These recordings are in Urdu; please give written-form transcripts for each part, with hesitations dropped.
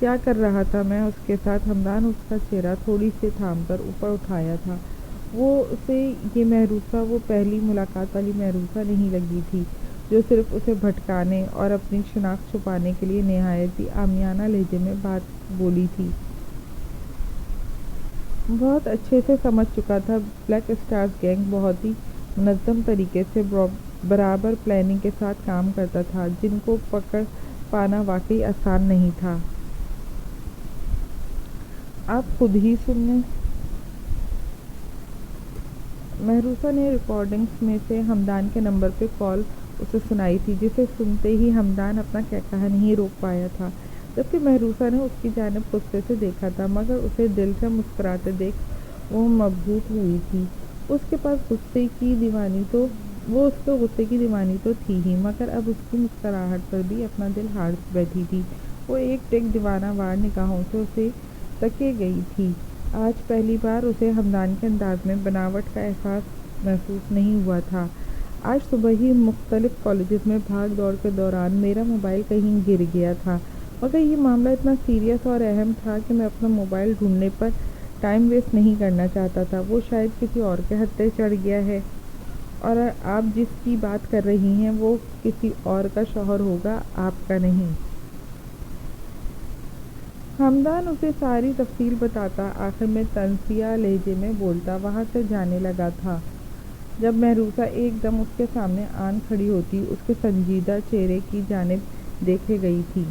کیا کر رہا تھا میں اس کے ساتھ؟ ہمدان اس کا چہرہ تھوڑی سی تھام کر اوپر اٹھایا تھا۔ وہ اسے یہ محروسہ وہ پہلی ملاقات والی محروسہ نہیں لگی تھی جو صرف اسے بھٹکانے اور اپنی شناخت چھپانے کے لیے نہایت ہی عامیانہ لہجے میں بات بولی تھی۔ بہت اچھے سے سمجھ چکا تھا بلیک اسٹارز گینگ بہت ہی منظم طریقے سے برابر پلاننگ کے ساتھ کام کرتا تھا، جن کو پکڑ پانا واقعی آسان نہیں تھا۔ آپ خود ہی سن لیں۔ محروسہ نے ریکارڈنگز میں سے ہمدان کے نمبر پہ کال اسے سنائی تھی، جسے سنتے ہی ہمدان اپنا کہا نہیں روک پایا تھا، جبکہ محروسہ نے اس کی جانب غصے سے دیکھا تھا، مگر اسے دل سے مسکراتے دیکھ وہ مبہوت ہوئی تھی۔ اس کے غصے کی دیوانی تو تھی ہی، مگر اب اس کی مسکراہٹ پر بھی اپنا دل ہار بیٹھی تھی۔ وہ ایک ٹک دیوانہ وار نگاہوں سے اسے تکے گئی تھی۔ آج پہلی بار اسے ہمدان کے انداز میں بناوٹ کا احساس محسوس نہیں ہوا تھا۔ آج صبح ہی مختلف کالجز میں بھاگ دوڑ کے دوران میرا موبائل کہیں گر گیا تھا، مگر یہ معاملہ اتنا سیریس اور اہم تھا کہ میں اپنا موبائل ڈھونڈنے پر ٹائم ویسٹ نہیں کرنا چاہتا تھا۔ وہ شاید کسی اور کے ہتھے چڑھ گیا ہے، اور آپ جس کی بات کر رہی ہیں وہ کسی اور کا شوہر ہوگا، آپ کا نہیں۔ ہمدان اسے ساری تفصیل بتاتا، آخر میں طنزیہ لہجے میں بولتا وہاں سے جانے لگا تھا، جب محروسہ ایک دم اس کے سامنے آن کھڑی ہوتی، اس کے سنجیدہ چہرے کی جانب دیکھے گئی تھی۔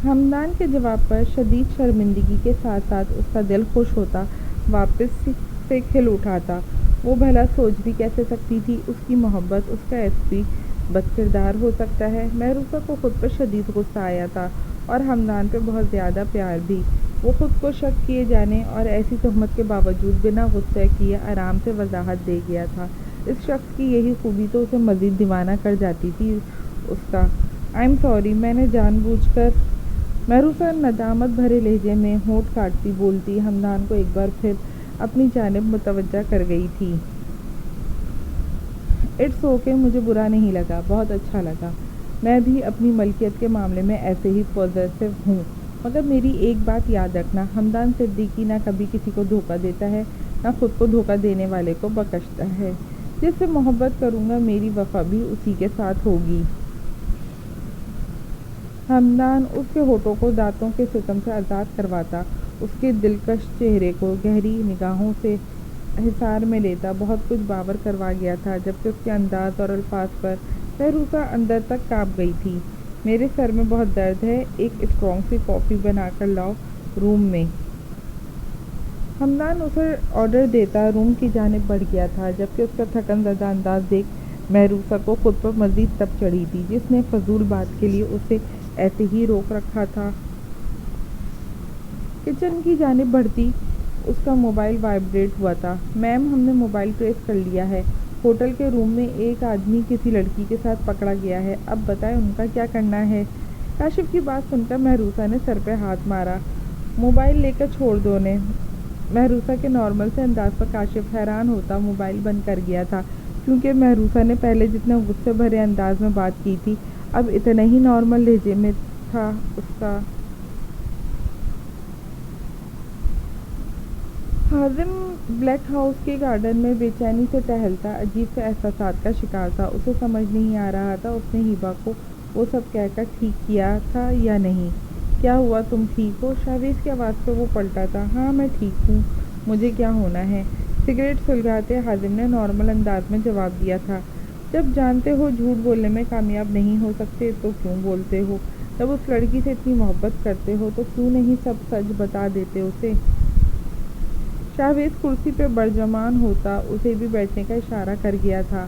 ہمدان کے جواب پر شدید شرمندگی کے ساتھ ساتھ اس کا دل خوش ہوتا، واپس سے کھل اٹھا تھا۔ وہ بھلا سوچ بھی کیسے سکتی تھی اس کی محبت اس کا ایس پی بد کردار ہو سکتا ہے؟ محروسہ کو خود پر شدید غصہ آیا تھا، اور ہمدان پہ بہت زیادہ پیار بھی۔ وہ خود کو شک کیے جانے اور ایسی تہمت کے باوجود بنا غصہ کیے آرام سے وضاحت دے گیا تھا۔ اس شخص کی یہی خوبی تو اسے مزید دیوانہ کر جاتی تھی۔ اس کا "آئی ایم سوری، میں نے جان بوجھ کر"۔ محروسہ ندامت بھرے لہجے میں ہونٹ کاٹتی بولتی ہمدان کو ایک بار پھر اپنی جانب متوجہ کر گئی تھی۔ اٹس اوکے، مجھے برا نہیں لگا، بہت اچھا لگا۔ میں بھی اپنی ملکیت کے معاملے میں ایسے ہی پوزیسو ہوں، مگر میری ایک بات یاد رکھنا، ہمدان صدیقی نہ کبھی کسی کو دھوکہ دیتا ہے، نہ خود کو دھوکہ دینے والے کو بخشتا ہے۔ جس سے محبت کروں گا میری وفا بھی اسی کے ساتھ ہوگی۔ ہمدان اس کے ہونٹوں کو دانتوں کے ستم سے آزاد کرواتا، اس کے دلکش چہرے کو گہری نگاہوں سے حصار میں لیتا بہت کچھ باور کروا گیا تھا، جبکہ اس کے انداز اور الفاظ پر محروسہ اندر تک کانپ گئی تھی۔ میرے سر میں بہت درد ہے، ایک اسٹرانگ سی کافی بنا کر لاؤ روم میں۔ ہمدان اسے آرڈر دیتا روم کی جانب بڑھ گیا تھا، جبکہ اس کا تھکن زدہ انداز دیکھ محروسہ کو خود پر مزید تپ چڑھی تھی، جس نے فضول بات کے لیے اسے ایسے ہی روک رکھا تھا۔ کچن کی جانب بڑھتی اس کا موبائل وائبریٹ ہوا تھا۔ میم، ہم نے موبائل ٹریس کر لیا ہے۔ ہوٹل کے روم میں ایک آدمی کسی لڑکی کے ساتھ پکڑا گیا ہے، اب بتائیں ان کا کیا کرنا ہے؟ کاشف کی بات سن کر محروسہ نے سر پہ ہاتھ مارا۔ موبائل لے کر چھوڑ دو انہیں۔ محروسہ کے نارمل سے انداز پر کاشف حیران ہوتا موبائل بند کر گیا تھا، کیونکہ محروسہ نے پہلے جتنے غصے بھرے انداز میں بات کی تھی، اب اتنے ہی نارمل لہجے میں تھا اس کا۔ حازم بلیک ہاؤس کے گارڈن میں بے چینی سے ٹہلتا، عجیب سے احساسات کا شکار تھا۔ اسے سمجھ نہیں آ رہا تھا اس نے ہیبا کو وہ سب کہہ کر ٹھیک کیا تھا یا نہیں۔ کیا ہوا، تم ٹھیک ہو؟ شاہویز کی آواز پہ وہ پلٹا تھا۔ ہاں، میں ٹھیک ہوں، مجھے کیا ہونا ہے؟ سگریٹ سلگاتے حازم نے نارمل انداز میں جواب دیا تھا۔ جب جانتے ہو جھوٹ بولنے میں کامیاب نہیں ہو سکتے تو کیوں بولتے ہو؟ جب اس لڑکی سے اتنی محبت کرتے ہو تو کیوں نہیں سب سچ بتا دیتے اسے؟ شاہویز کرسی پہ برجمان ہوتا اسے بھی بیٹھنے کا اشارہ کر گیا تھا۔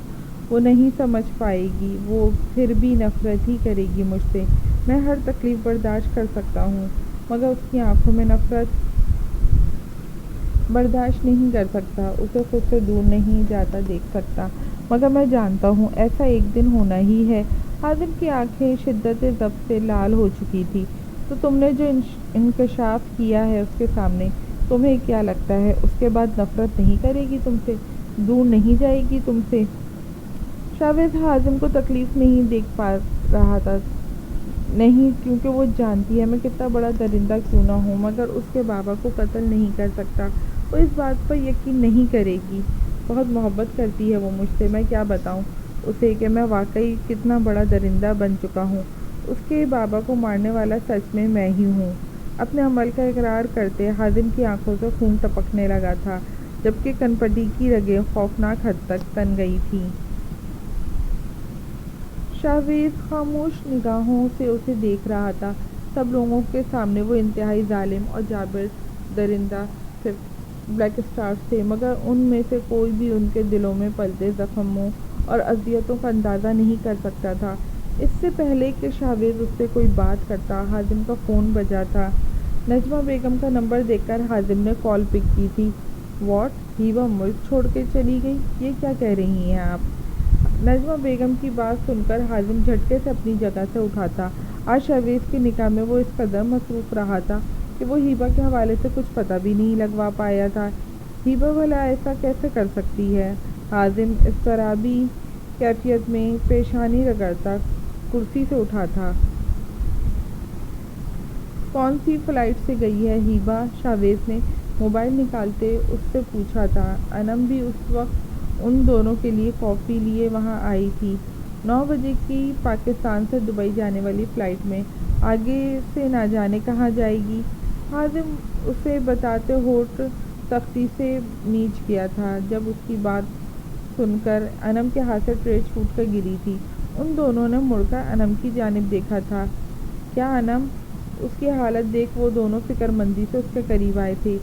وہ نہیں سمجھ پائے گی، وہ پھر بھی نفرت ہی کرے گی مجھ سے۔ میں ہر تکلیف برداشت کر سکتا ہوں، مگر اس کی آنکھوں میں نفرت برداشت نہیں کر سکتا، اسے خود سے دور نہیں جاتا دیکھ سکتا۔ مگر میں جانتا ہوں ایسا ایک دن ہونا ہی ہے۔ حازم کی آنکھیں شدت ضبط سے لال ہو چکی تھی۔ تو تم نے جو انکشاف کیا ہے اس کے سامنے، تمہیں کیا لگتا ہے اس کے بعد نفرت نہیں کرے گی تم سے، دور نہیں جائے گی تم سے؟ شاہویز حازم کو تکلیف نہیں دیکھ پا رہا تھا، نہیں، کیونکہ وہ جانتی ہے میں کتنا بڑا درندہ کیوں نہ ہوں مگر اس کے بابا کو قتل نہیں کر سکتا۔ وہ اس بات پر یقین نہیں کرے گی۔ بہت محبت کرتی ہے وہ مجھ سے، میں کیا بتاؤں اسے کہ میں واقعی کتنا بڑا درندہ بن چکا ہوں۔ اس کے بابا کو مارنے والا سچ میں ہی ہوں۔ اپنے عمل کا اقرار کرتے حازم کی آنکھوں سے خون ٹپکنے لگا تھا، جبکہ کنپٹی کی رگیں خوفناک حد تک تن گئی تھیں۔ شاویز خاموش نگاہوں سے اسے دیکھ رہا تھا۔ سب لوگوں کے سامنے وہ انتہائی ظالم اور جابر درندہ صرف بلیک اسٹارز تھے، مگر ان میں سے کوئی بھی ان کے دلوں میں پلتے زخموں اور اذیتوں کا اندازہ نہیں کر سکتا تھا۔ اس سے پہلے کہ شاویز اس سے کوئی بات کرتا، حازم کا فون بجا تھا۔ نجمہ بیگم کا نمبر دیکھ کر حازم نے کال پک کی تھی۔ واٹ؟ ہیبا ملک چھوڑ کے چلی گئی؟ یہ کیا کہہ رہی ہیں آپ؟ نجمہ بیگم کی بات سن کر حازم جھٹکے سے اپنی جگہ سے اٹھا تھا۔ آج شاویز کے نکاح میں وہ اس قدر مصروف رہا تھا کہ وہ ہیبا کے حوالے سے کچھ پتہ بھی نہیں لگوا پایا تھا۔ ہیبا بھلا ایسا کیسے کر سکتی ہے؟ حازم اضطرابی کیفیت میں پیشانی رگڑتا کرسی سے اٹھا تھا۔ کون سی فلائٹ سے گئی ہے ہیبا؟ شاویز نے موبائل نکالتے اس سے پوچھا تھا۔ انم بھی اس وقت ان دونوں کے لیے کافی لیے وہاں آئی تھی۔ 9 بجے کی پاکستان سے دبئی جانے والی فلائٹ میں، آگے سے نہ جانے کہاں جائے گی؟ حازم اسے بتاتے ہونٹ سختی سے نیچ کیا تھا۔ جب اس کی بات سن کر انم کے ہاتھ سے ٹرے چھوٹ کر گری تھی، ان دونوں نے مڑ کر انم کی جانب دیکھا تھا۔ کیا انم؟ اس کی حالت دیکھ وہ دونوں فکر مندی سے اس کے قریب آئے تھے۔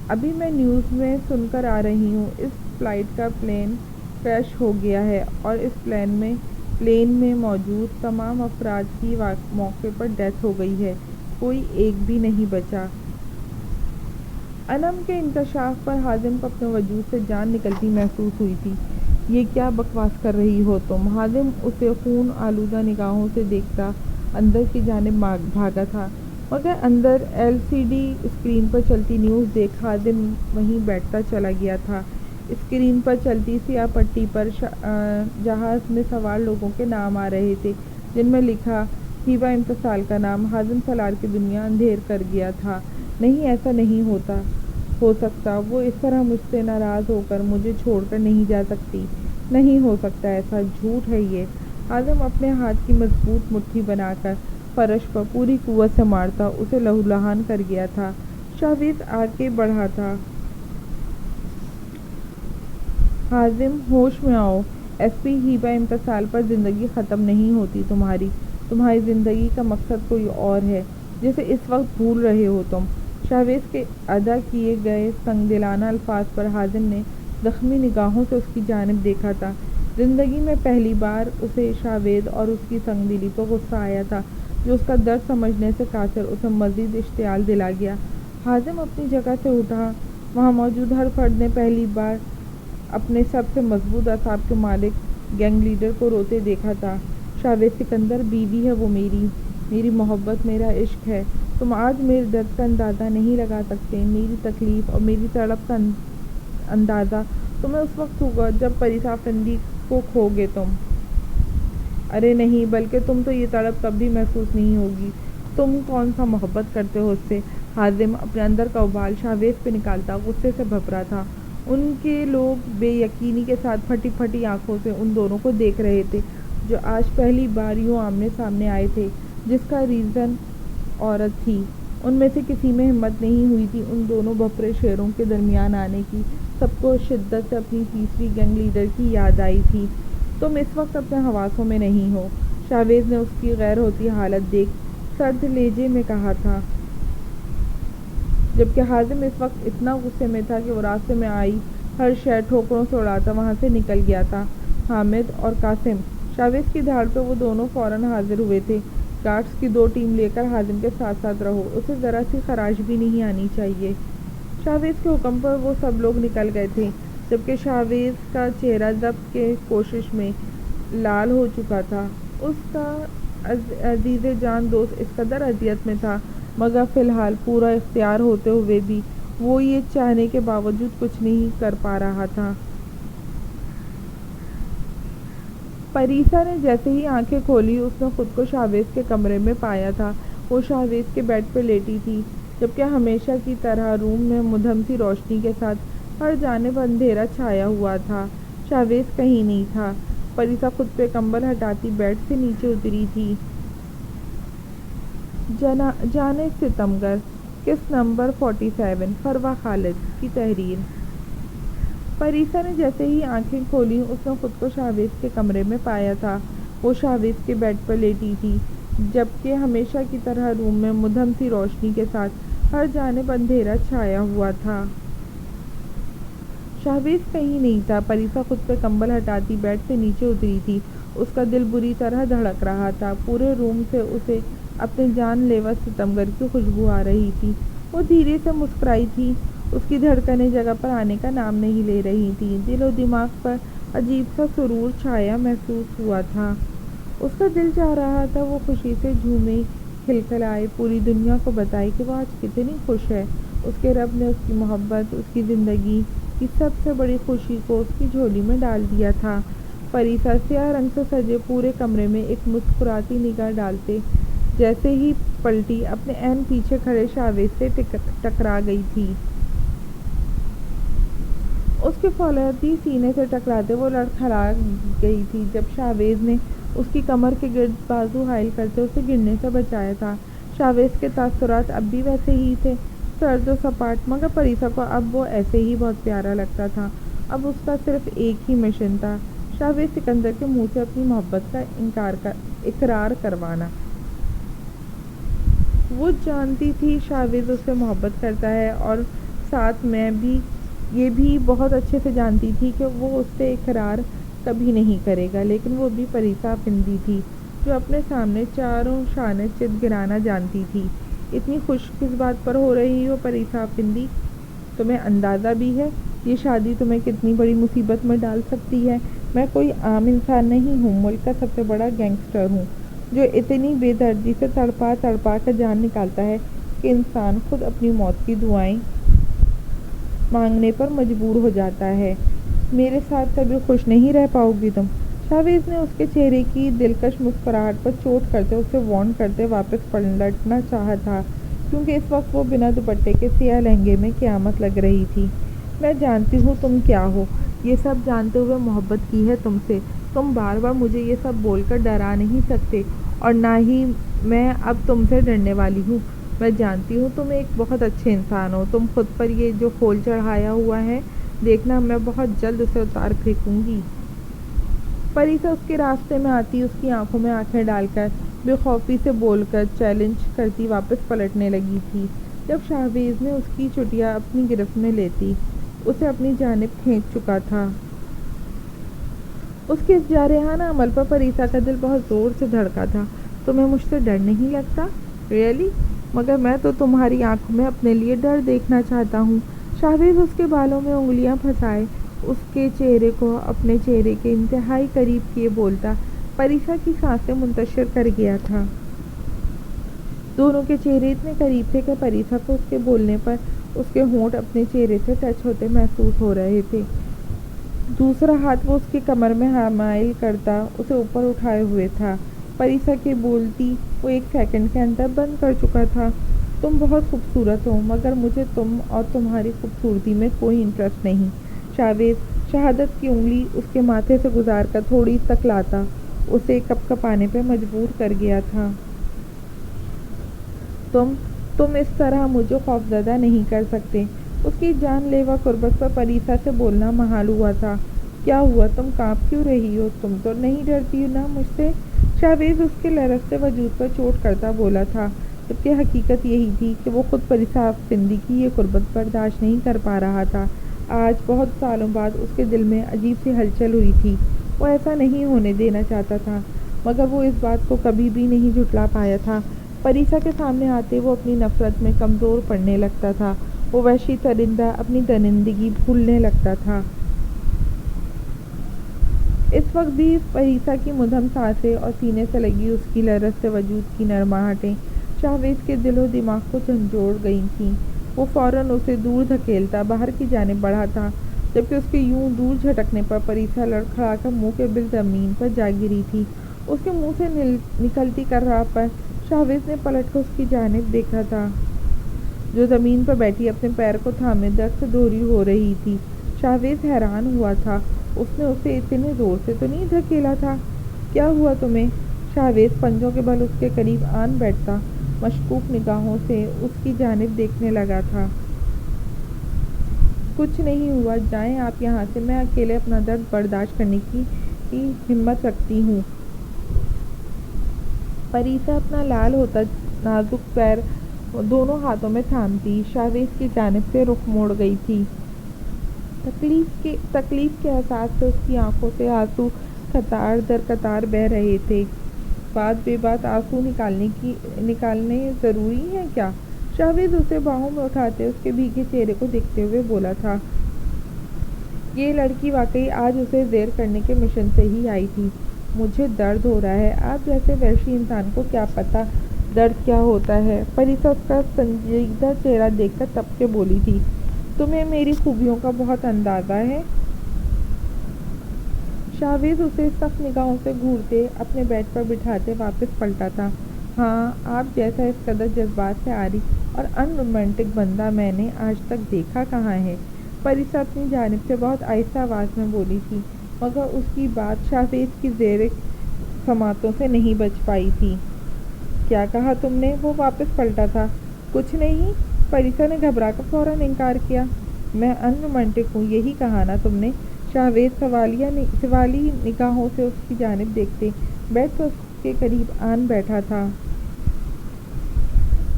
ابھی میں نیوز میں سن کر آ رہی ہوں، اس فلائٹ کا پلین کریش ہو گیا ہے اور اس پلین میں موجود تمام افراد کی موقع پر ڈیتھ ہو گئی ہے، کوئی ایک بھی نہیں بچا۔ انم کے انکشاف پر حازم کو اپنے وجود سے جان نکلتی محسوس ہوئی تھی۔ یہ کیا بکواس کر رہی ہو تم؟ حازم اسے خون آلودہ نگاہوں سے دیکھتا اندر کی جانب بھاگا تھا، مگر اندر LCD اسکرین پر چلتی نیوز دیکھ حازم وہیں بیٹھتا چلا گیا تھا۔ اسکرین پر چلتی سیاہ پٹی پر جہاز میں سوار لوگوں کے نام آ رہے تھے، جن میں لکھا ہیبا امتصال کا نام۔ حازم سالار کی دنیا اندھیر کر گیا تھا۔ نہیں، ایسا نہیں ہو سکتا، وہ اس طرح مجھ سے ناراض ہو کر مجھے چھوڑ کر نہیں جا سکتی۔ نہیں ہو سکتا ایسا، جھوٹ ہے یہ۔ حازم اپنے ہاتھ کی مضبوط مٹھی بنا کر فرش پر پوری قوت سے مارتا اسے لہولہان کر گیا تھا۔ شاویز آگے بڑھا تھا۔ حازم، ہوش میں آؤ۔ SP ہیبا امتصال پر زندگی ختم نہیں ہوتی تمہاری زندگی کا مقصد کوئی اور ہے، جسے اس وقت بھول رہے ہو تم۔ شاویز کے ادا کیے گئے سنگ دلانہ الفاظ پر حازم نے زخمی نگاہوں سے اس کی جانب دیکھا تھا۔ زندگی میں پہلی بار اسے شاویز اور اس کی سنگ دلی پر غصہ آیا تھا، جو اس کا درد سمجھنے سے قاصر اسے مزید اشتعال دلا گیا۔ حازم اپنی جگہ سے اٹھا۔ وہاں موجود ہر فرد نے پہلی بار اپنے سب سے مضبوط اعصاب کے مالک گینگ لیڈر کو روتے دیکھا تھا۔ شاویز سکندر، بیوی ہے وہ میری محبت، میرا عشق ہے۔ تم آج میرے درد کا اندازہ نہیں لگا سکتے، میری تکلیف اور میری تڑپ کا اندازہ تمہیں اس وقت ہوگا جب پریث افندی کو کھو گے تم۔ ارے نہیں، بلکہ تم تو یہ تڑپ کبھی محسوس نہیں ہوگی۔ تم کون سا محبت کرتے ہو اس سے؟ حازم اپنے اندر کا ابال شاویز پہ نکالتا غصے سے بھبرا تھا۔ ان کے لوگ بے یقینی کے ساتھ پھٹی پھٹی آنکھوں سے ان دونوں کو دیکھ رہے تھے، جو آج پہلی بار یوں آمنے سامنے آئے تھے، جس کا ریزن عورت تھی۔ ان میں سے کسی میں ہمت نہیں ہوئی تھی ان دونوں بھپرے شیروں کے درمیان آنے کی۔ سب کو شدت سے اپنی تیسری گینگ لیڈر کی یاد آئی تھی۔ تم اس وقت اپنے حواسوں میں نہیں ہو، شاویز نے اس کی غیر ہوتی حالت دیکھ سرد لہجے میں کہا تھا، جبکہ حازم اس وقت اتنا غصے میں تھا کہ وہ راستے میں آئی ہر شے ٹھوکروں سے اڑاتا وہاں سے نکل گیا تھا۔ حامد اور قاسم، شاویز کی دھاڑ پہ وہ دونوں فوراً حاضر ہوئے تھے۔ گارڈز کی 2 ٹیم لے کر حازم کے ساتھ ساتھ رہو، اسے ذرا سی خراش بھی نہیں آنی چاہیے۔ شاویز کے حکم پر وہ سب لوگ نکل گئے تھے، جبکہ شاویز کا چہرہ ضبط کی کوشش میں لال ہو چکا تھا۔ اس کا عزیز جان دوست اس قدر اذیت میں تھا، مگر فی الحال پورا اختیار ہوتے ہوئے بھی وہ یہ چاہنے کے باوجود کچھ نہیں کر پا رہا تھا۔ پریسا نے جیسے ہی آنکھیں کھولی اس نے خود کو شاہویز کے کمرے میں پایا تھا۔ وہ شاہویز کے بیڈ پہ لیٹی تھی، جبکہ ہمیشہ کی طرح روم میں مدھم سی روشنی کے ساتھ ہر جانب اندھیرا چھایا ہوا تھا۔ شاہویز کہیں نہیں تھا۔ پریسا خود پہ کمبل ہٹاتی بیڈ سے نیچے اتری تھی۔ جانے ستمگر، قسط نمبر 47، فروا خالد کی تحریر۔ پریسا نے جیسے ہی آنکھیں کھولیں اس نے خود کو شاہویز کے کمرے میں پایا تھا۔ وہ شاہویز کے بیڈ پر لیٹی تھی، جبکہ ہمیشہ کی طرح روم میں مدھم سی روشنی کے ساتھ ہر جانب اندھیرا چھایا ہوا تھا۔ شاہویز کہیں نہیں تھا۔ پریسا خود پہ کمبل ہٹاتی بیڈ سے نیچے اتری تھی۔ اس کا دل بری طرح دھڑک رہا تھا۔ پورے روم سے اسے اپنے جان لیوا ستمگر کی خوشبو آ رہی تھی۔ وہ دھیرے سے مسکرائی تھی۔ اس کی دھڑکنیں جگہ پر آنے کا نام نہیں لے رہی تھیں۔ دل و دماغ پر عجیب سا سرور چھایا محسوس ہوا تھا۔ اس کا دل چاہ رہا تھا وہ خوشی سے جھومے، کھلکھلائے، پوری دنیا کو بتائے کہ وہ آج کتنی خوش ہے۔ اس کے رب نے اس کی محبت، اس کی زندگی کی سب سے بڑی خوشی کو اس کی جھولی میں ڈال دیا تھا۔ پریسا سیاہ رنگ سے سجے پورے کمرے میں ایک مسکراتی نگاہ ڈالتے جیسے ہی پلٹی اپنے عین پیچھے کھڑے شاہویز سے ٹکرا گئی تھی۔ اس کے فولادی سینے سے ٹکراتے وہ لڑکھڑا گئی تھی جب شاہویز نے اس کی کمر کے گرد بازو حائل کرتے اسے گرنے سے بچایا تھا۔ شاہویز کے تاثرات اب بھی ویسے ہی تھے، سرد و سپاٹ، مگر پریسا کو اب وہ ایسے ہی بہت پیارا لگتا تھا۔ اب اس کا صرف ایک ہی مشن تھا، شاہویز سکندر کے منہ سے اپنی محبت کا اقرار کروانا۔ وہ جانتی تھی شاہویز اس سے محبت کرتا ہے، اور ساتھ میں بھی یہ بھی بہت اچھے سے جانتی تھی کہ وہ اس سے اقرار کبھی نہیں کرے گا، لیکن وہ بھی پریسا افندی تھی جو اپنے سامنے چاروں شانے چت گرانا جانتی تھی۔ اتنی خوش کس بات پر ہو رہی ہو پریسا افندی؟ تمہیں اندازہ بھی ہے یہ شادی تمہیں کتنی بڑی مصیبت میں ڈال سکتی ہے؟ میں کوئی عام انسان نہیں ہوں، ملک کا سب سے بڑا گینگسٹر ہوں جو اتنی بے دردی سے تڑپا تڑپا کر جان نکالتا ہے کہ انسان خود اپنی موت کی دعائیں مانگنے پر مجبور ہو جاتا ہے۔ میرے ساتھ کبھی خوش نہیں رہ پاؤ گی تم؟ شاہویز نے اس کے چہرے کی دلکش مسکراہٹ پر چوٹ کرتے اسے وارن کرتے واپس پلٹنا چاہا تھا، کیونکہ اس وقت وہ بنا دوپٹے کے سیاہ لہنگے میں قیامت لگ رہی تھی۔ میں جانتی ہوں تم کیا ہو، یہ سب جانتے ہوئے محبت کی ہے تم سے۔ تم بار بار مجھے یہ سب بول کر ڈرا نہیں سکتے، اور نہ ہی میں اب تم سے ڈرنے والی ہوں۔ میں جانتی ہوں تم ایک بہت اچھے انسان ہو۔ تم خود پر یہ جو خول چڑھایا ہوا ہے، دیکھنا میں بہت جلد اسے اتار پھینکوں گی۔ پریسا اس کے راستے میں آتی، اس کی آنکھوں میں آنکھیں ڈال کر بے خوفی سے بول کر چیلنج کرتی واپس پلٹنے لگی تھی، جب شاہویز نے اس کی چٹیا اپنی گرفت میں لیتی اسے اپنی جانب کھینچ چکا تھا۔ اس کے اس جارحانہ عمل پر پریسا کا دل بہت زور سے دھڑکا تھا۔ تمہیں مجھ سے ڈر نہیں لگتا؟ ریئلی؟ مگر میں تو تمہاری آنکھوں میں اپنے لیے ڈر دیکھنا چاہتا ہوں۔ شاہویز اس کے بالوں میں انگلیاں پھنسائے اس کے چہرے کو اپنے چہرے کے انتہائی قریب کیے بولتا، پریسا کی سانسیں منتشر کر گیا تھا۔ دونوں کے چہرے اتنے قریب تھے کہ پریسا کو اس کے بولنے پر اس کے ہونٹ اپنے چہرے سے ٹچ ہوتے محسوس ہو رہے تھے۔ دوسرا ہاتھ وہ اس کی کمر میں حائل کرتا اسے اوپر اٹھائے ہوئے تھا۔ پریسا کے بولتی وہ ایک سیکنڈ کے اندر بند کر چکا تھا۔ تم بہت خوبصورت ہو، مگر مجھے تم اور تمہاری خوبصورتی میں کوئی انٹرسٹ نہیں۔ شاہویز شہادت کی انگلی اس کے ماتھے سے گزار کر تھوڑی تک لاتا اسے کپکپانے پہ مجبور کر گیا تھا۔ تم اس طرح مجھے خوفزدہ نہیں کر سکتے۔ اس کی جان لیوا قربت پر پریسا سے بولنا محال ہوا تھا۔ کیا ہوا؟ تم کانپ کیوں رہی ہو؟ تم تو نہیں ڈرتی نا مجھ سے؟ شاہویز اس کے لرزتے وجود پر چوٹ کرتا بولا تھا، جبکہ حقیقت یہی تھی کہ وہ خود پریسا افندی کی یہ قربت برداشت نہیں کر پا رہا تھا۔ آج بہت سالوں بعد اس کے دل میں عجیب سی ہلچل ہوئی تھی۔ وہ ایسا نہیں ہونے دینا چاہتا تھا، مگر وہ اس بات کو کبھی بھی نہیں جھٹلا پایا تھا۔ پریسا کے سامنے آتے وہ اپنی نفرت میں کمزور پڑنے لگتا تھا۔ وہ وحشی درندہ اپنی درندگی بھولنے لگتا تھا۔ اس وقت بھی پریسا کی مدھم سانسیں اور سینے سے لگی اس کی لرزتے وجود کی نرماہٹیں شاہویز کے دل و دماغ کو جھنجھوڑ گئی تھیں۔ وہ فوراً اسے دور دھکیلتا باہر کی جانب بڑھا تھا جبکہ اس کے یوں دور جھٹکنے پر پریسا لڑکھڑا کر منہ کے بل زمین پر جا گری تھی۔ اس کے منہ سے نکلتی کرراہ پر شاہویز نے پلٹ کر اس کی جانب دیکھا تھا، جو زمین پر بیٹھی اپنے پیر کو تھامے درد سے دوہری ہو رہی تھی۔ شاہویز حیران ہوا تھا، اس نے اسے اتنے زور سے تو نہیں دھکیلا تھا۔ کیا ہوا تمہیں؟ شاہویز پنجوں کے بل اس کے قریب آن بیٹھتا مشکوک نگاہوں سے اس کی جانب دیکھنے لگا تھا۔ کچھ نہیں ہوا، جائیں آپ یہاں سے، میں اکیلے اپنا درد برداشت کرنے کی ہمت رکھتی ہوں۔ پریسا اپنا لال ہوتا نازک پیر دونوں ہاتھوں میں تھامتی شاہویز کی جانب سے رخ موڑ گئی تھی۔ تکلیف کے احساس سے اس کی آنکھوں سے آنسو قطار در قطار بہہ رہے تھے۔ بات بے بات آنسو نکالنے ضروری ہیں کیا؟ شاہویز اسے باہوں میں اٹھاتے اس کے بھیگے چہرے کو دیکھتے ہوئے بولا تھا۔ یہ لڑکی واقعی آج اسے زیر کرنے کے مشن سے ہی آئی تھی۔ مجھے درد ہو رہا ہے، آپ جیسے وحشی انسان کو کیا پتا درد کیا ہوتا ہے؟ پریسا اس کا سنجیدہ چہرہ دیکھ کر تپ کے بولی تھی۔ تمہیں میری خوبیوں کا بہت اندازہ ہے۔ شاہویز اسے سخت نگاہوں سے گھورتے اپنے بیڈ پر بٹھاتے واپس پلٹا تھا۔ ہاں، آپ جیسا اس قدر جذبات سے عاری اور ان رومانٹک بندہ میں نے آج تک دیکھا کہاں ہے؟ پریسا اپنی جانب سے بہت آہستہ آواز میں بولی تھی، مگر اس کی بات شاہویز کی زیر سماعتوں سے نہیں بچ پائی تھی۔ کیا کہا تم نے؟ وہ واپس پلٹا تھا۔ کچھ نہیں، پریسا نے گھبرا کر فوراً انکار کیا۔ میں ان رومانٹک ہوں، یہی کہا نا تم نے؟ شاہویز سوالی نگاہوں سے اس کی جانب دیکھتے بیڈ پر اس کے قریب آن بیٹھا تھا۔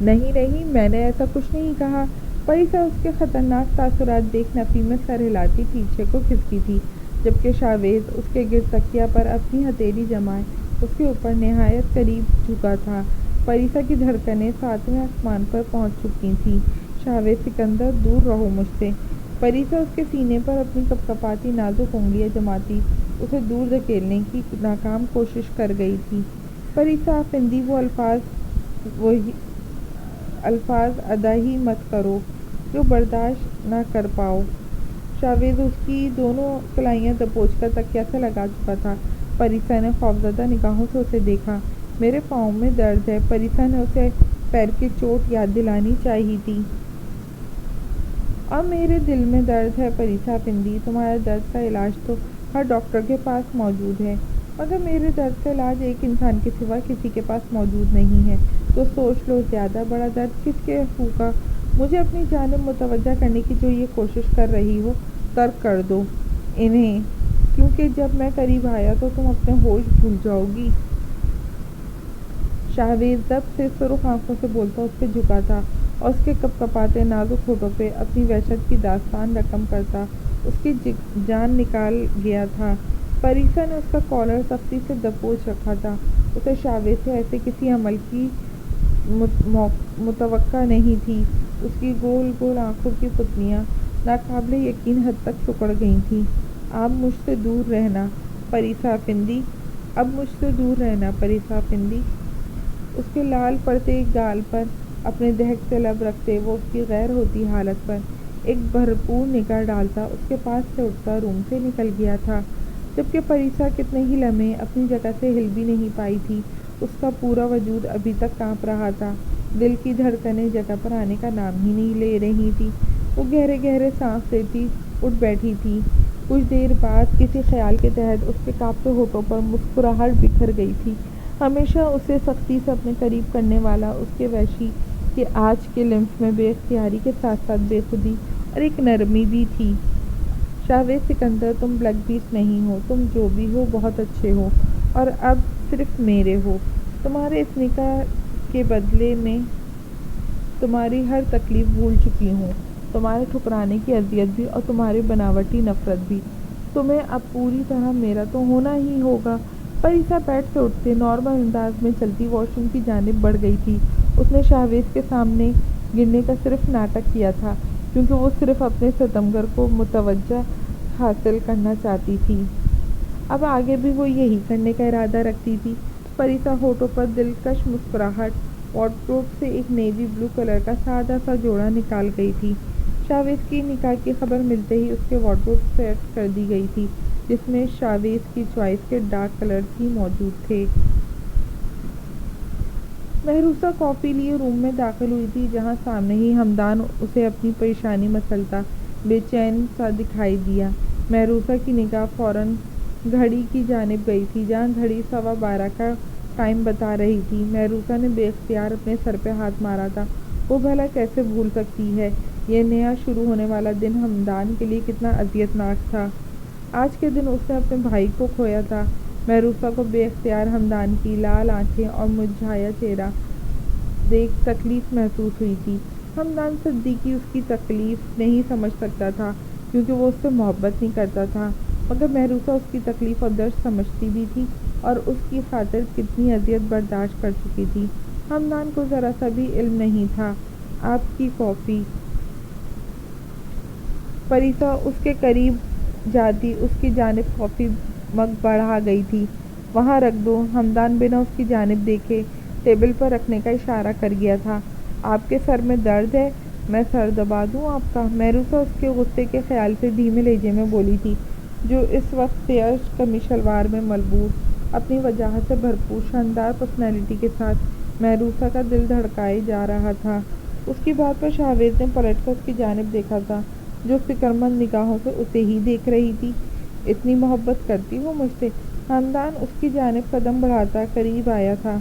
نہیں، میں نے ایسا کچھ نہیں کہا۔ پریسا اس کے خطرناک تاثرات دیکھ نفی میں سر ہلاتی پیچھے کو کھسکی تھی، جبکہ شاہویز اس کے گرد تکیہ پر اپنی ہتھیلی جمائے اس کے اوپر نہایت قریب جھکا تھا۔ پریسا کی دھڑکنیں 7ویں آسمان پر پہنچ چکی تھیں۔ شاہویز سکندر، دور رہو مجھ سے۔ پریسا اس کے سینے پر اپنی کپکپاتی نازک انگلیاں جماتی اسے دور دھکیلنے کی ناکام کوشش کر رہی تھی۔ پریسا آفندی، وہ الفاظ ادا ہی مت کرو جو برداشت نہ کر پاؤ۔ شاہویز اس کی دونوں کلائیاں دبوچ کر تکیہ سے لگا چکا تھا۔ پریسا نے خوفزدہ نگاہوں سے اسے دیکھا۔ میرے پاؤں میں درد ہے۔ پریسا نے اسے پیر کی چوٹ یاد دلانی چاہی تھی۔ اور میرے دل میں درد ہے پریسا آفندی، تمہارے درد کا علاج تو ہر ڈاکٹر کے پاس موجود ہے، مگر میرے درد کا علاج ایک انسان کے سوا کسی کے پاس موجود نہیں ہے۔ تو سوچ لو، زیادہ بڑا درد کس کے ہوگا؟ مجھے اپنی جانب متوجہ کرنے کی جو یہ کوشش کر رہی ہو، ترک کر دو انہیں، کیونکہ جب میں قریب آیا تو تم اپنے ہوش بھول جاؤ گی۔ شاہویز ضبط سے سرخ آنکھوں سے بولتا اس پہ جھکا تھا اور اس کے کپکپاتے نازک ہونٹوں پہ اپنی وحشت کی داستان رقم کرتا اس کی جان نکال گیا تھا۔ پریسا نے اس کا کالر سختی سے دبوچ رکھا تھا۔ اسے شاہویز سے ایسے کسی عمل کی متوقع نہیں تھی۔ اس کی گول گول آنکھوں کی پتلیاں ناقابل یقین حد تک سکڑ گئی تھیں۔ اب مجھ سے دور رہنا پریسا آفندی، اب مجھ سے دور رہنا پریسا آفندی۔ اس کے لال پڑتے گال پر اپنے دہکتے لب رکھتے وہ اس کی غیر ہوتی حالت پر ایک بھرپور نگاہ ڈالتا اس کے پاس سے اٹھتا روم سے نکل گیا تھا، جبکہ پریسا کتنے ہی لمحے اپنی جگہ سے ہل بھی نہیں پائی تھی۔ اس کا پورا وجود ابھی تک کانپ رہا تھا، دل کی دھڑکنیں جگہ پر آنے کا نام ہی نہیں لے رہی تھی۔ وہ گہرے گہرے سانس لیتی اٹھ بیٹھی تھی۔ کچھ دیر بعد کسی خیال کے تحت اس کے کانپتے ہونٹوں پر مسکراہٹ بکھر گئی تھی۔ ہمیشہ اسے سختی سے اپنے قریب کرنے والا اس کے وحشی کے آج کے لمس میں بے اختیاری کے ساتھ ساتھ بے خودی اور ایک نرمی بھی تھی۔ شاہویز سکندر، تم بلیک بیسٹ نہیں ہو، تم جو بھی ہو بہت اچھے ہو، اور اب صرف میرے ہو۔ تمہارے اس نکاح کے بدلے میں تمہاری ہر تکلیف بھول چکی ہوں، تمہارے ٹھکرانے کی اذیت بھی اور تمہاری بناوٹی نفرت بھی۔ تمہیں اب پوری طرح میرا تو ہونا ہی ہوگا۔ پریسا بیڈ سے اٹھتے نارمل انداز میں چلتی واش روم کی جانب بڑھ گئی تھی۔ اس نے شاہویز کے سامنے گرنے کا صرف ناٹک کیا تھا، کیونکہ وہ صرف اپنے ستمگر کو متوجہ حاصل کرنا چاہتی تھی۔ اب آگے بھی وہ یہی کرنے کا ارادہ رکھتی تھی۔ پریسا ہونٹوں پر دلکش مسکراہٹ وارڈروب سے ایک نیوی بلو کلر کا سادہ سا جوڑا نکال گئی تھی۔ شاویز کی نکاح کی خبر ملتے ہی اس کے وارڈروب سیٹ کر دی گئی تھی، جس میں شاویز کی چوائس کے ڈارک کلرز ہی موجود تھے۔ محروسہ کافی لیے روم میں داخل ہوئی تھی، جہاں سامنے ہی ہمدان اسے اپنی پریشانی مسلتا بے چین سا دکھائی دیا۔ محروسہ کی نگاہ فوراً گھڑی کی جانب گئی تھی، جہاں گھڑی 12:15 کا ٹائم بتا رہی تھی۔ محروسہ نے بے اختیار اپنے سر پہ ہاتھ مارا تھا۔ وہ بھلا کیسے بھول سکتی ہے؟ یہ نیا شروع ہونے والا دن ہمدان کے لیے کتنا اذیت ناک تھا۔ آج کے دن اس نے اپنے بھائی کو کھویا تھا۔ محروسہ کو بے اختیار ہمدان کی لال آنکھیں اور مرجھایا چہرہ دیکھ تکلیف محسوس ہوئی تھی۔ ہمدان صدیقی اس کی تکلیف نہیں سمجھ سکتا تھا، کیونکہ وہ اس سے محبت نہیں کرتا تھا، مگر محروسہ اس کی تکلیف اور درد سمجھتی بھی تھی اور اس کی خاطر کتنی اذیت برداشت کر چکی تھی۔ ہمدان کو ذرا سا بھی علم نہیں تھا۔ آپ کی کافی۔ پریسا اس کے قریب جاتی اس کی جانب کافی مگ بڑھا گئی تھی۔ وہاں رکھ دو۔ ہمدان بنا اس کی جانب دیکھے ٹیبل پر رکھنے کا اشارہ کر گیا تھا۔ آپ کے سر میں درد ہے؟ میں سر دبا دوں آپ کا؟ محروسہ اس کے غصے کے خیال سے دھیمے لہجے میں بولی تھی، جو اس وقت بیج قمیص شلوار میں ملبوس، اپنی وجاہت سے بھرپور شاندار پرسنالٹی کے ساتھ محروسہ کا دل دھڑکائے جا رہا تھا۔ اس کی بات پر شاویز نے پلٹ کر اس کی جانب دیکھا تھا، جو فکرمند نگاہوں سے اسے ہی دیکھ رہی تھی۔ اتنی محبت کرتی ہو مجھ سے؟ ہمدان اس کی جانب قدم بڑھاتا قریب آیا تھا۔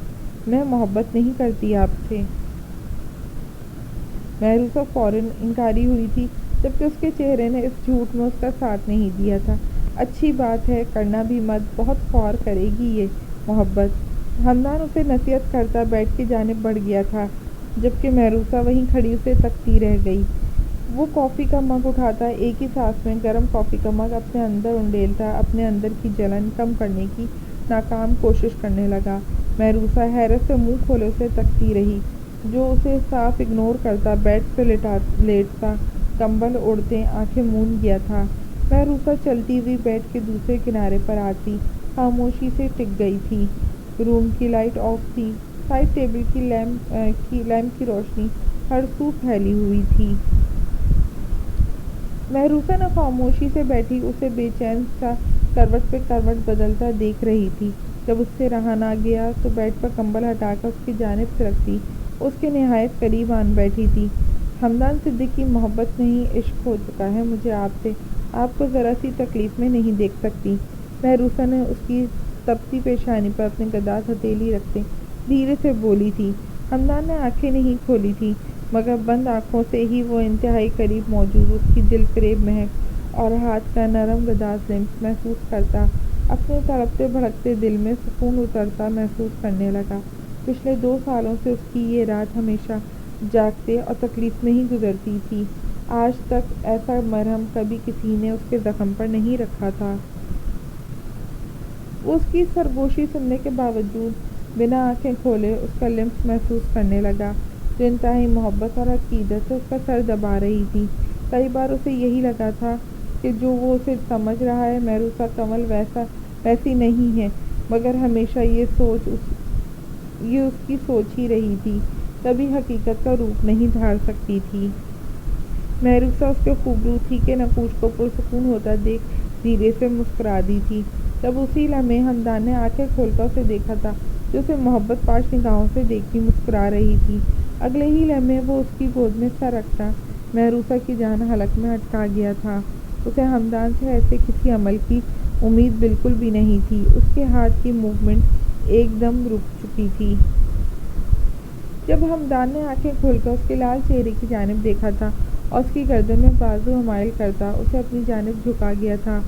میں محبت نہیں کرتی آپ سے۔ محروسہ فوراً انکاری ہوئی تھی، جبکہ اس کے چہرے نے اس جھوٹ میں اس کا ساتھ نہیں دیا تھا۔ اچھی بات ہے، کرنا بھی مت، بہت خوار کرے گی یہ محبت۔ ہمدان اسے نصیحت کرتا بیڈ کی جانب بڑھ گیا تھا، جبکہ محروسہ وہیں کھڑی اسے تکتی رہ گئی۔ وہ کافی کا مگ اٹھاتا ایک ہی سانس میں گرم کافی کا مگ اپنے اندر انڈیلتا اپنے اندر کی جلن کم کرنے کی ناکام کوشش کرنے لگا۔ محروسہ حیرت سے منہ کھولے اسے تکتی رہی، جو اسے صاف اگنور کرتا بیڈ پہ لیٹتا کمبل اوڑھتے آنکھیں موند گیا تھا۔ محروسہ چلتی ہوئی بیڈ کے دوسرے کنارے پر آتی خاموشی سے ٹک گئی تھی۔ روم کی لائٹ آف تھی۔ سائڈ ٹیبل کی لیمپ کی روشنی ہر سو پھیلی ہوئی تھی۔ محروسہ نے خاموشی سے بیٹھی اسے بے چین سا کروٹ پہ کروٹ بدلتا دیکھ رہی تھی۔ جب اس سے رہا نہ گیا تو بیڈ پر کمبل ہٹا کر اس کی جانب سرکتی اس کے نہایت قریب آن بیٹھی تھی۔ ہمدان صدیقی، محبت نہیں عشق ہو چکا ہے مجھے آپ سے، آپ کو ذرا سی تکلیف میں نہیں دیکھ سکتی۔ محروسہ نے اس کی تپتی پیشانی پر اپنی گداز ہتھیلی رکھتے دھیرے سے بولی تھی۔ ہمدان نے آنکھیں نہیں کھولی تھیں، مگر بند آنکھوں سے ہی وہ انتہائی قریب موجود اس کی دل فریب مہک اور ہاتھ کا نرم گداز لمس محسوس کرتا اپنے تڑپتے بھڑکتے دل میں سکون اترتا محسوس کرنے لگا۔ پچھلے 2 سالوں سے اس کی یہ رات ہمیشہ جاگتے اور تکلیف میں ہی گزرتی تھی۔ آج تک ایسا مرہم کبھی کسی نے اس کے زخم پر نہیں رکھا تھا۔ وہ اس کی سرگوشی سننے کے باوجود بنا آنکھیں کھولے اس کا لمس محسوس کرنے لگا، جو انتہائی محبت اور عقیدت سے اس کا سر دبا رہی تھی۔ کئی بار اسے یہی لگا تھا کہ جو وہ اسے سمجھ رہا ہے محروسہ کنول ویسی نہیں ہے، مگر ہمیشہ یہ اس کی سوچ ہی رہی تھی، کبھی حقیقت کا روپ نہیں دھار سکتی تھی۔ محروسہ اس کے خوبرو تھیکے نقوش کو پرسکون ہوتا دیکھ دھیرے سے مسکرا دی تھی۔ تب اسی لمحے ہمدان نے آنکھیں کھول کر اسے دیکھا تھا، جو اسے محبت پاش نگاہوں سے دیکھتی مسکرا رہی تھی۔ اگلے ہی لمحے وہ اس کی گود میں سر رکھتا محروسہ کی جان حلق میں اٹکا گیا تھا۔ اسے ہمدان سے ایسے کسی عمل کی امید بالکل بھی نہیں تھی۔ اس کے ہاتھ کی موومنٹ ایک دم رک چکی تھی۔ جب ہمدان نے آنکھیں کھول کر اس کے لال چہرے کی جانب دیکھا تھا اور اس کی گردن میں بازو حمائل کرتا اسے اپنی جانب جھکا گیا تھا،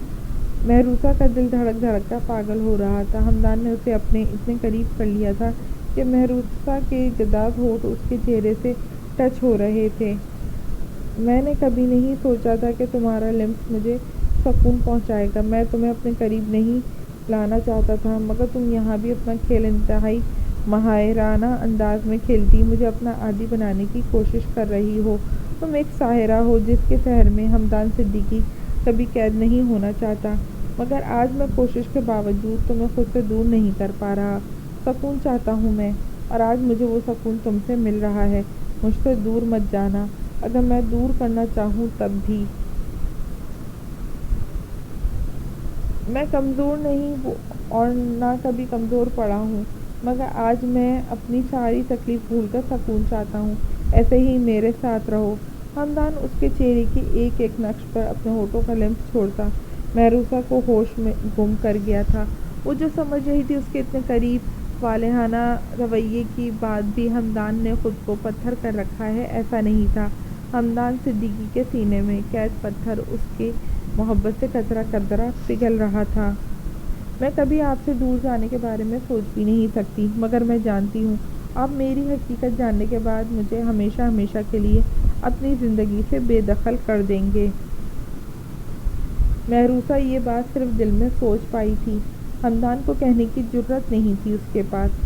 محروسہ کا دل دھڑک دھڑکتا پاگل ہو رہا تھا۔ ہمدان نے اسے اپنے اتنے قریب کر لیا تھا کہ محروسہ کے گداز ہونٹ اس کے چہرے سے ٹچ ہو رہے تھے۔ میں نے کبھی نہیں سوچا تھا کہ تمہارا لمس مجھے سکون پہنچائے گا۔ میں تمہیں اپنے قریب نہیں لانا چاہتا تھا، مگر تم یہاں بھی اپنا کھیل انتہائی ماہرانہ انداز میں کھیلتی مجھے اپنا عادی بنانے کی کوشش کر رہی ہو۔ تم ایک ساحرہ ہو جس کے سحر میں ہمدان صدیقی کبھی قید نہیں ہونا چاہتا، مگر آج میں کوشش کے باوجود تمہیں خود سے دور نہیں کر پا رہا۔ سکون چاہتا ہوں میں، اور آج مجھے وہ سکون تم سے مل رہا ہے۔ مجھ سے دور مت جانا، اگر میں دور کرنا چاہوں تب بھی۔ میں کمزور نہیں ہوں اور نہ کبھی کمزور پڑا ہوں، مگر آج میں اپنی ساری تکلیف بھول کر سکون چاہتا ہوں۔ ایسے ہی میرے ساتھ رہو۔ ہمدان اس کے چہرے کے ایک ایک نقش پر اپنے ہونٹوں کا لمس چھوڑتا۔ محروسہ کو ہوش میں گم کر گیا تھا۔ وہ جو سمجھ رہی تھی اس کے اتنے قریب والہانہ رویے کے بعد بھی ہمدان نے خود کو پتھر کر رکھا ہے، ایسا نہیں تھا۔ ہمدان صدیقی کے سینے میں قید پتھر اس کے محبت سے قطرہ قطرہ پگھل رہا تھا۔ میں کبھی آپ سے دور جانے کے بارے میں سوچ بھی نہیں سکتی، مگر میں جانتی ہوں آپ میری حقیقت جاننے کے بعد مجھے ہمیشہ ہمیشہ کے لیے اپنی زندگی سے بے دخل کر دیں گے۔ محروسہ یہ بات صرف دل میں سوچ پائی تھی، ہمدان کو کہنے کی جرأت نہیں تھی اس کے پاس۔